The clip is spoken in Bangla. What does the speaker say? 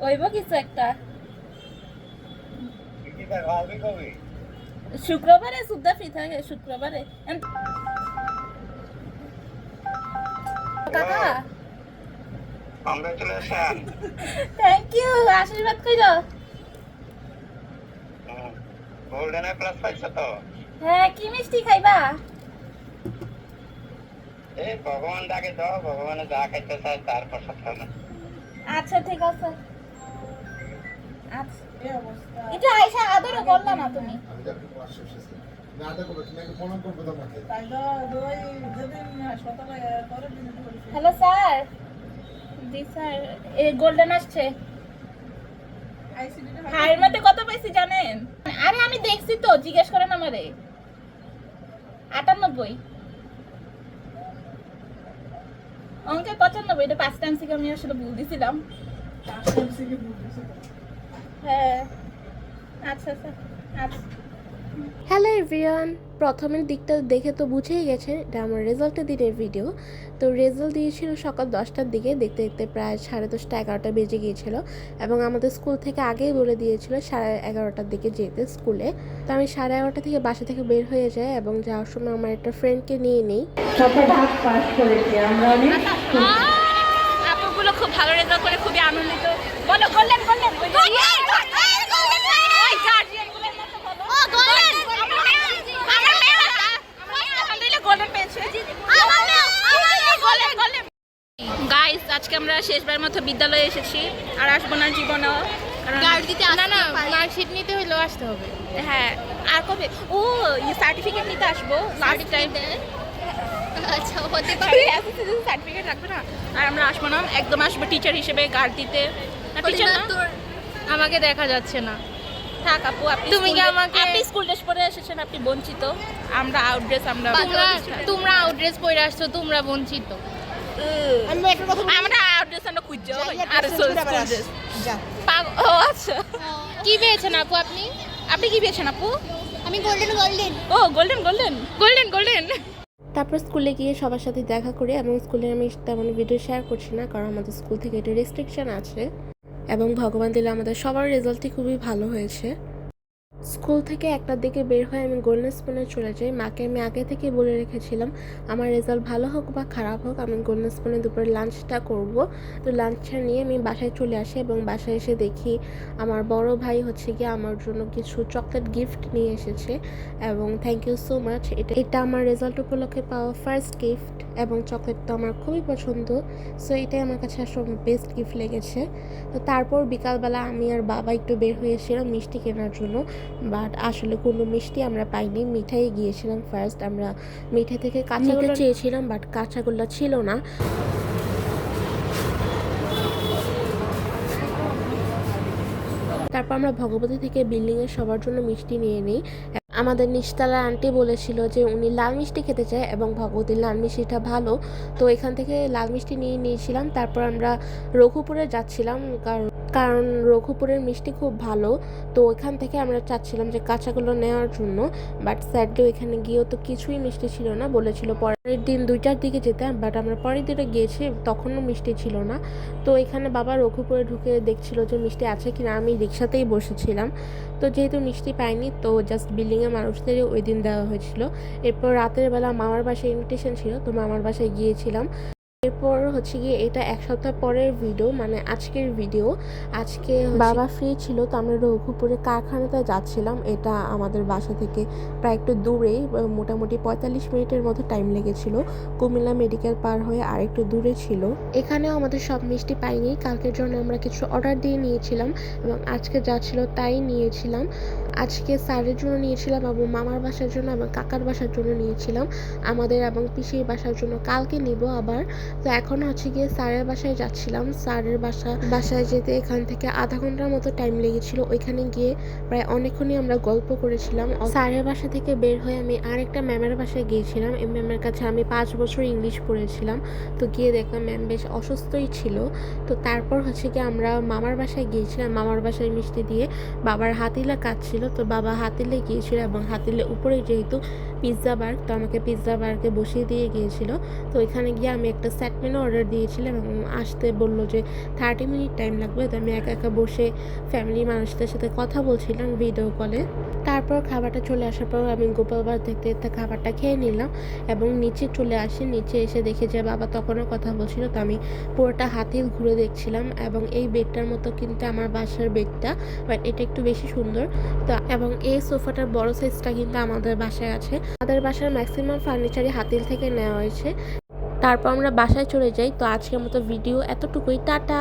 ওইব কিছু একটা শুক্রবারে সুদ্ধা ফ্রি থাকে শুক্রবারে কাকা থ্যাংক ইউ আশীর্বাদ কইরো গোল্ডেন প্লাস পাইছো তো হ্যাঁ কি মিষ্টি খাইবা এই ভগবান ডাকে দাও ভগবানে যা খাইতে চায় তারপর সব খাবে আচ্ছা ঠিক আছে আচ্ছা এটা আয়শা আদরও করলা না তুমি হ্যালো স্যার জি স্যার এই গোল্ডেন আসছে হায়ের মধ্যে কত পাইছি জানেন আরে আমি দেখছি তো জিজ্ঞেস করেন আমারে 98 অঙ্কে 95 এটা 5 টাইম থেকে আমি আসলে ভুল দিছিলাম হ্যাঁ আচ্ছা আচ্ছা আচ্ছা হ্যালো এভরিওয়ান, প্রথমের দিকটা দেখে তো বুঝেই গেছে এটা আমার রেজাল্টের দিনের ভিডিও। তো রেজাল্ট দিয়েছিল সকাল 10টার দিকে, দেখতে দেখতে প্রায় 10:30 11টা বেজে গিয়েছিল এবং আমাদের স্কুল থেকে আগেই বলে দিয়েছিল 11:30টার দিকে যেতে স্কুলে। তো আমি 11:30টা থেকে বাসা থেকে বের হয়ে যাই এবং যাওয়ার সময় আমার একটা ফ্রেন্ডকে নিয়ে নিই। আপুগুলো খুব ভালো রেজাল্ট করে খুবই আনন্দিত। বলো গোল্ডেন গোল্ডেন গাইস আজকে আমরা শেষবার মতো বিদ্যালয়ে এসেছি আর আসবো না জীবনেও না মার্কশিট নিতে হলেও আসতে হবে। হ্যাঁ আর কবে ও সার্টিফিকেট নিতে আসবো লাস্ট টাইম আচ্ছা হতে পারে সার্টিফিকেট রাখবে না আর আমরা আসবো না একদম আসবো টিচার হিসেবে গার্ড দিতে টিচার না তোর আমাকে দেখা যাচ্ছে না। থাক আপু আপনি তুমি কি আমাকে আপনি স্কুল ড্রেস পরে এসেছেন আপনি বঞ্চিত আমরা আউট ড্রেস আমরা তোমরা আউট ড্রেস পরে আসছো তোমরা বঞ্চিত। আমরা আউট ড্রেস আমরা খুঁজছো আর স্কুল ড্রেস ও আচ্ছা কি পেয়েছেন আপু আপনি? আপনি কি পেয়েছেন আপু? আমি গোল্ডেন ও গোল্ডেন গোল্ডেন গোল্ডেন গোল্ডেন। তারপর স্কুলে গিয়ে সবার সাথে দেখা করি এবং স্কুলে আমি তেমন ভিডিও শেয়ার করছি না, কারণ আমাদের স্কুল থেকে একটা রেস্ট্রিকশন আছে এবং ভগবান দিলে আমাদের সবার রেজাল্টই খুবই ভালো হয়েছে। স্কুল থেকে 1টার দিকে বের হয়ে আমি গোল্ডেন স্পুনে চলে যাই। মাকে আমি আগে থেকে বলে রেখেছিলাম আমার রেজাল্ট ভালো হোক বা খারাপ হোক আমি গোল্ডেন স্পুনে দুপুরে লাঞ্চটা করব। তো লাঞ্চটা নিয়ে আমি বাসায় চলে আসি এবং বাসায় এসে দেখি আমার বড় ভাই হচ্ছে গিয়ে আমার জন্য কিছু চকলেট গিফট নিয়ে এসেছে এবং থ্যাংক ইউ সো মাচ। এটা আমার রেজাল্ট উপলক্ষে পাওয়া ফার্স্ট গিফট এবং চকলেটটা আমার খুবই পছন্দ। সো এটাই আমার কাছে আসলে বেস্ট গিফট লেগেছে। তো তারপর বিকালবেলা আমি আর বাবা একটু বের হয়েছিলাম মিষ্টি কেনার জন্য, বাট আসলে কোনো মিষ্টি আমরা পাইনি। মিঠাই গিয়েছিলাম ফার্স্ট, আমরা মিঠাই থেকে কাঁচাগোল্লা চেয়েছিলাম বাট কাঁচাগোল্লা ছিল না। তারপর আমরা ভগবতী থেকে বিল্ডিংয়ের সবার জন্য মিষ্টি নিয়ে নিই। আমাদের নিচতলার আন্টি বলেছিল যে উনি লাল মিষ্টি খেতে চায় এবং ভগবতীর লাল মিষ্টিটা ভালো, তো এখান থেকে লাল মিষ্টি নিয়ে নিয়েছিলাম। তারপর আমরা রঘুপুরে যাচ্ছিলাম কারণ রঘুপুরের মিষ্টি খুব ভালো, তো ওইখান থেকে আমরা চাচ্ছিলাম যে কাঁচাগুলো নেওয়ার জন্য, বাট স্যাডলি ওইখানে গিয়েও তো কিছুই মিষ্টি ছিল না। বলেছিল পরের দিন 2টার দিকে যেতে, বাট আমরা পরের দিনে গিয়েছি তখনও মিষ্টি ছিল না। তো এখানে বাবা রঘুপুরে ঢুকে দেখছিল যে মিষ্টি আছে কিনা, আমি রিক্সাতেই বসেছিলাম। তো যেহেতু মিষ্টি পাইনি তো জাস্ট বিল্ডিংয়ের মানুষদেরই ওই দিন দেওয়া হয়েছিল। এরপর রাতের বেলা মামার বাসায় ইনভিটেশন ছিল, তো মামার বাসায় গিয়েছিলাম। এরপর হচ্ছে গিয়ে এটা 1 সপ্তাহ পরের ভিডিও, মানে আজকের ভিডিও। আজকে বাবা ফ্রি ছিল তো আমরা রঘুপুরে কারখানাতে যাচ্ছিলাম। এটা আমাদের বাসা থেকে প্রায় একটু দূরেই, মোটামুটি 45 মিনিটের মতো টাইম লেগেছিল। কুমিল্লা মেডিকেল পার হয়ে আর একটু দূরে ছিল। এখানেও আমাদের সব মিষ্টি পাইনি, কালকের জন্য আমরা কিছু অর্ডার দিয়ে নিয়েছিলাম এবং আজকে যা ছিল তাই নিয়েছিলাম। আজকে স্যারের জন্য নিয়েছিলাম এবং মামার বাসার জন্য এবং কাকার বাসার জন্য নিয়েছিলাম। আমাদের এবং পিসির বাসার জন্য কালকে নিব আবার। তো এখন হচ্ছে গিয়ে স্যারের বাসায় যাচ্ছিলাম। স্যারের বাসায় যেতে এখান থেকে আধা ঘন্টার মতো টাইম লেগেছিল। ওইখানে গিয়ে প্রায় অনেকক্ষণই আমরা গল্প করেছিলাম। স্যারের বাসা থেকে বের হয়ে আমি আরেকটা ম্যামের বাসায় গিয়েছিলাম। এই ম্যামের কাছে আমি 5 বছর ইংলিশ পড়েছিলাম। তো গিয়ে দেখলাম ম্যাম বেশ অসুস্থই ছিল। তো তারপর হচ্ছে গিয়ে আমরা মামার বাসায় গিয়েছিলাম। মামার বাসায় মিষ্টি দিয়ে বাবার হাতিলে কাজ ছিল, তো বাবা হাতিলে গিয়েছিল এবং হাতিলে উপরে যেহেতু পিৎজা বার্গ, তো আমাকে পিৎজা বার্গে বসিয়ে দিয়ে গিয়েছিল। তো এখানে গিয়ে আমি একটা সেট মেনু অর্ডার দিয়েছিলাম এবং আসতে বললো যে 30 মিনিট টাইম লাগবে। তো আমি একা একা বসে ফ্যামিলি মানুষদের সাথে কথা বলছিলাম ভিডিও কলে। তারপর খাবারটা চলে আসার পর আমি গোপাল ভাঁড় দেখতে দেখতে খাবারটা খেয়ে নিলাম এবং নিচে চলে আসি। নিচে এসে দেখে যে বাবা তখনও কথা বলছিল, তো আমি পুরোটা হাতিল ঘুরে দেখছিলাম এবং এই বেডটার মতো কিন্তু আমার বাসার বেডটা, বাট এটা একটু বেশি সুন্দর। তো এবং এই সোফাটার বড় সাইজটা কিন্তু আমাদের বাসায় আছে। আমাদের বাসার ম্যাক্সিমাম ফার্নিচারই হাতিল থেকে নেওয়া হয়েছে। তারপর আমরা বাসায় চলে যাই। তো আজকের মতো ভিডিও এতটুকুই, টাটা।